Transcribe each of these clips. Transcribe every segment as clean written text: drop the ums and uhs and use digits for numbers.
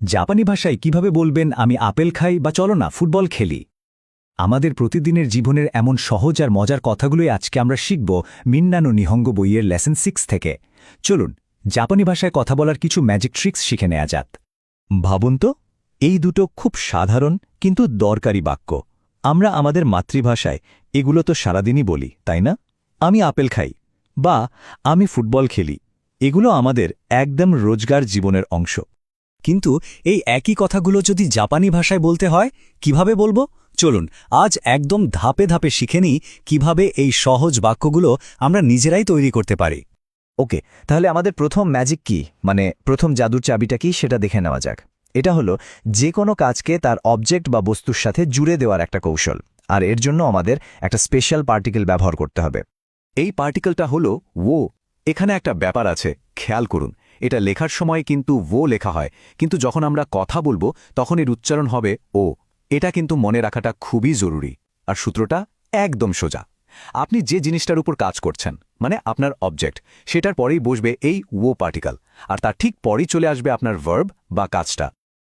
জাপানি ভাষায় কিভাবে বলবেন আমি আপেল খাই বা চলো না ফুটবল খেলি? আমাদের প্রতিদিনের জীবনের এমন সহজ আর মজার কথাগুলোই আজকে আমরা শিখব মিন্নানো নিহঙ্গ বইয়ের লেসন 6 থেকে। চলুন জাপানি ভাষায় কথা বলার কিছু ম্যাজিক ট্রিক্স শিখে নেওয়া যাক। ভাবুন তো, এই দুটো খুব সাধারণ কিন্তু দরকারি বাক্য। আমরা আমাদের মাতৃভাষায় এগুলো তো সারাদিনই বলি, তাই না? আমি আপেল খাই বা আমি ফুটবল খেলি, এগুলো আমাদের একদম রোজগার জীবনের অংশ। কিন্তু এই একই কথাগুলো যদি জাপানি ভাষায় বলতে হয়, কিভাবে বলবো? চলুন আজ একদম ধাপে ধাপে শিখে নিই কিভাবে এই সহজ বাক্যগুলো আমরা নিজেরাই তৈরি করতে পারি। ওকে, তাহলে আমাদের প্রথম ম্যাজিক কি, মানে প্রথম জাদুর চাবিটা কি সেটা দেখে নেওয়া যাক। এটা হলো যে কোনো কাজকে তার অবজেক্ট বা বস্তুর সাথে জুড়ে দেওয়ার একটা কৌশল, আর এর জন্য আমাদের একটা স্পেশাল পার্টিকেল ব্যবহার করতে হবে। এই পার্টিকেলটা হলো ও। এখানে একটা ব্যাপার আছে, খেয়াল করুন। এটা লেখার সময় কিন্তু ও লেখা হয়, কিন্তু যখন আমরা কথা বলবো তখন এর উচ্চারণ হবে ও। এটা কিন্তু মনে রাখাটা খুবই জরুরি। আর সূত্রটা একদম সোজা। আপনি যে জিনিসটার উপর কাজ করছেন, মানে আপনার অবজেক্ট, সেটার পরেই বসবে এই ও পার্টিকেল, আর তার ঠিক পরেই চলে আসবে আপনার ভার্ব বা কাজটা।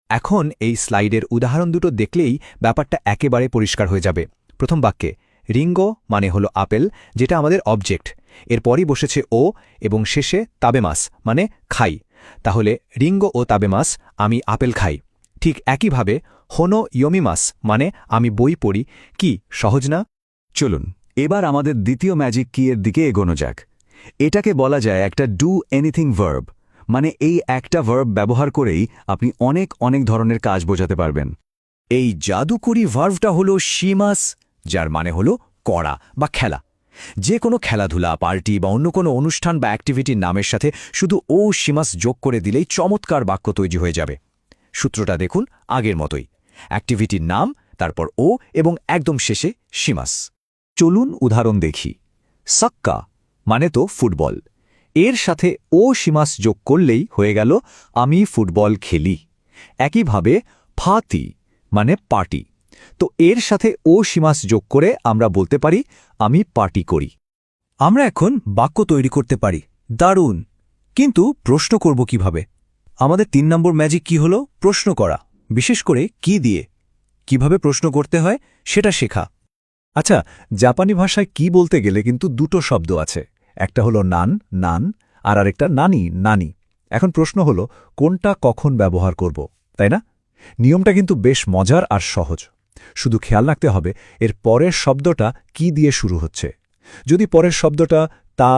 এখন এই স্লাইডের উদাহরণ দুটো দেখলেই ব্যাপারটা একেবারে পরিষ্কার হয়ে যাবে। প্রথম বাক্যে রিঙ্গো মানে হলো আপেল, যেটা আমাদের অবজেক্ট, এরপরই বসেছে ও, এবং শেষে তাবেমাস মানে খাই। তাহলে রিঙ্গো ও তাবেমাস আমি আপেল খাই। ঠিক একইভাবে হোনো ইয়োমিমাস মানে আমি বই পড়ি। কি সহজ না? চলুন এবার আমাদের দ্বিতীয় ম্যাজিক কি এর দিকে এগোনো যাক। এটাকে বলা যায় একটা ডু এনিথিং ভার্ব, মানে এই একটা ভার্ব ব্যবহার করেই আপনি অনেক অনেক ধরনের কাজ বোঝাতে পারবেন। এই জাদুকরি ভার্বটা হলো শিমাস, যার মানে হলো করা বা খেলা। যে কোনো খেলাধুলা, পার্টি বা অন্য কোনো অনুষ্ঠান বা অ্যাক্টিভিটির নামের সাথে শুধু ও শিমাস যোগ করে দিলেই চমৎকার বাক্য তৈরি হয়ে যাবে। সূত্রটা দেখুন আগের মতোই, অ্যাক্টিভিটির নাম, তারপর ও এবং একদম শেষে শিমাস। চলুন উদাহরণ দেখি। সাক্কা মানে তো ফুটবল, এর সাথে ও শিমাস যোগ করলেই হয়ে গেল আমি ফুটবল খেলি। একইভাবে ফাতি মানে পার্টি, তো এর সাথে ও শিমাস যোগ করে আমরা বলতে পারি আমি পার্টি করি। আমরা এখন বাক্য তৈরি করতে পারি, দারুণ। কিন্তু প্রশ্ন করব কিভাবে? আমাদের ৩ নম্বর ম্যাজিক কি হলো? প্রশ্ন করা, বিশেষ করে কি দিয়ে। কিভাবে প্রশ্ন করতে হয় সেটা শেখা। আচ্ছা, জাপানি ভাষায় কি বলতে গেলে কিন্তু দুটো শব্দ আছে, একটা হলো নান নান আর আরেকটা নানি নানি। এখন প্রশ্ন হলো কোনটা কখন ব্যবহার করব, তাই না? নিয়মটা কিন্তু বেশ মজার আর সহজ। শুধু খেয়াল রাখতে হবে এর পরের শব্দটা কি দিয়ে শুরু হচ্ছে। যদি পরের শব্দটা তা,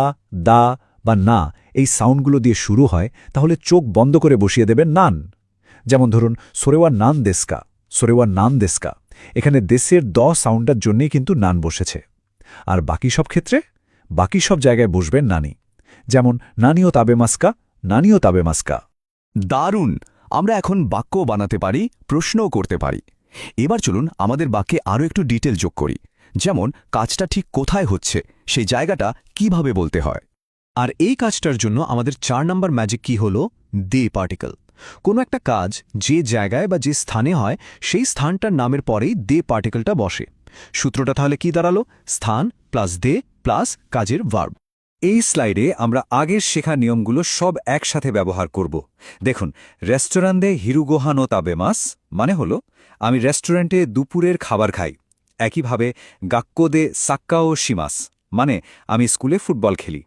দা বা না এই সাউন্ডগুলো দিয়ে শুরু হয়, তাহলে চোখ বন্ধ করে বসিয়ে দেবেন নান। যেমন ধরুন সোরেওয়া নান দেস্কা, সোরেওয়া নান দেস্কা, এখানে দেশের দ সাউন্ডটার জন্যেই কিন্তু নান বসেছে। আর বাকি সব ক্ষেত্রে বাকি সব জায়গায় বসবেন নানি, যেমন নানিও তাবেমাস্কা, নানিও তাবেমাস্কা। দারুণ! আমরা এখন বাক্য বানাতে পারি, প্রশ্নও করতে পারি। এবার চলুন আমাদের বাক্যে আরও একটু ডিটেল যোগ করি, যেমন কাজটা ঠিক কোথায় হচ্ছে, সেই জায়গাটা কিভাবে বলতে হয়। আর এই কাজটার জন্য আমাদের ৪ নম্বর ম্যাজিক কি হল? দে পার্টিকেল। কোনো একটা কাজ যে জায়গায় বা যে স্থানে হয়, সেই স্থানটার নামের পরেই দে পার্টিকেলটা বসে। সূত্রটা তাহলে কি দাঁড়ালো? স্থান প্লাস দে প্লাস কাজের ভার্ব। এই স্লাইডে আমরা আগের শেখা নিয়মগুলো সব একসাথে ব্যবহার করব। দেখুন, রেস্টুরেন্টে হিরুগোহানো তাবেমাস মানে হলো আমি রেস্টুরেন্টে দুপুরের খাবার খাই। একইভাবে গাক্কোদে সাক্কাও শিমাস মানে আমি স্কুলে ফুটবল খেলি।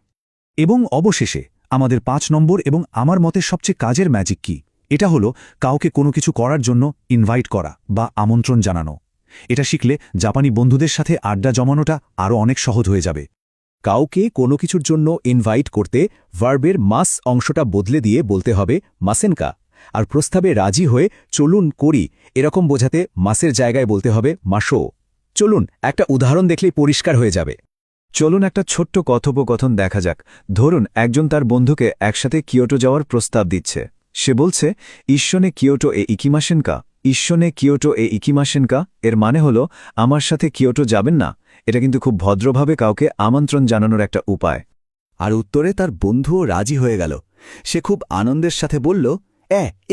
এবং অবশেষে আমাদের ৫ নম্বর এবং আমার মতে সবচেয়ে কাজের ম্যাজিক কি, এটা হলো কাউকে কোনো কিছু করার জন্য ইনভাইট করা বা আমন্ত্রণ জানানো। এটা শিখলে জাপানি বন্ধুদের সাথে আড্ডা জমানোটা আরও অনেক সহজ হয়ে যাবে। কাউকে কোনো কিছুর জন্য ইনভাইট করতে ভার্বের মাস অংশটা বদলে দিয়ে বলতে হবে মাসেনকা, আর প্রস্তাবে রাজি হয়ে চলুন করি এরকম বোঝাতে মাসের জায়গায় বলতে হবে মাসো। চলুন একটা উদাহরণ দেখলেই পরিষ্কার হয়ে যাবে। চলুন একটা ছোট্ট কথোপকথন দেখা যাক। ধরুন একজন তার বন্ধুকে একসাথে কিয়োটো যাওয়ার প্রস্তাব দিচ্ছে। সে বলছে ঈশ্বনে কিয়োটো এ ইকিমাসেনকা, ঈশ্বনে কিয়োটো এ ইকিমাসেনকা, এর মানে হলো আমার সাথে কিয়োটো যাবেন না। এটা কিন্তু খুব ভদ্রভাবে কাউকে আমন্ত্রণ জানানোর একটা উপায়। আর উত্তরে তার বন্ধুও রাজি হয়ে গেল। সে খুব আনন্দের সাথে বলল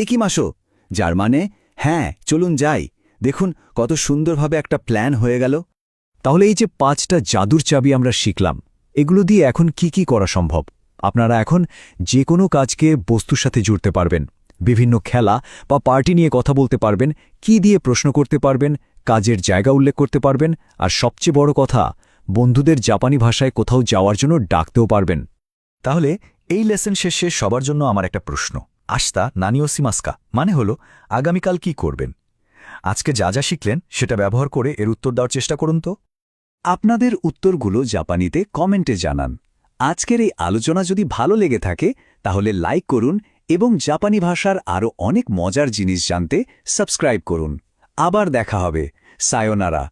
ইকিমাসো, যার মানে হ্যাঁ চলুন যাই। দেখুন কত সুন্দরভাবে একটা প্ল্যান হয়ে গেল। তাহলে এই যে ৫টা জাদুর চাবি আমরা শিখলাম, এগুলো দিয়ে এখন কি কি করা সম্ভব? আপনারা এখন যে কোনো কাজকে বস্তুর সাথে জুড়তে পারবেন। বিভিন্ন খেলা বা পার্টি নিয়ে কথা বলতে পারবেন, কি দিয়ে প্রশ্ন করতে পারবেন, কাজের জায়গা উল্লেখ করতে পারবেন, আর সবচেয়ে বড় কথা, বন্ধুদের জাপানি ভাষায় কোথাও যাওয়ার জন্য ডাকতেও পারবেন। তাহলে এই লেসন শেষে সবার জন্য আমার একটা প্রশ্ন, আস্তা নানিও সিমাস্কা মানে হলো আগামীকাল কি করবেন? আজকে যা যা শিখলেন সেটা ব্যবহার করে এর উত্তর দেওয়ার চেষ্টা করুন তো। আপনাদের উত্তরগুলো জাপানিতে কমেন্টে জানান। আজকের এই আলোচনা যদি ভালো লেগে থাকে তাহলে লাইক করুন এবং জাপানি ভাষার আরও অনেক মজার জিনিস জানতে সাবস্ক্রাইব করুন। আবার দেখা হবে। সায়োনারা।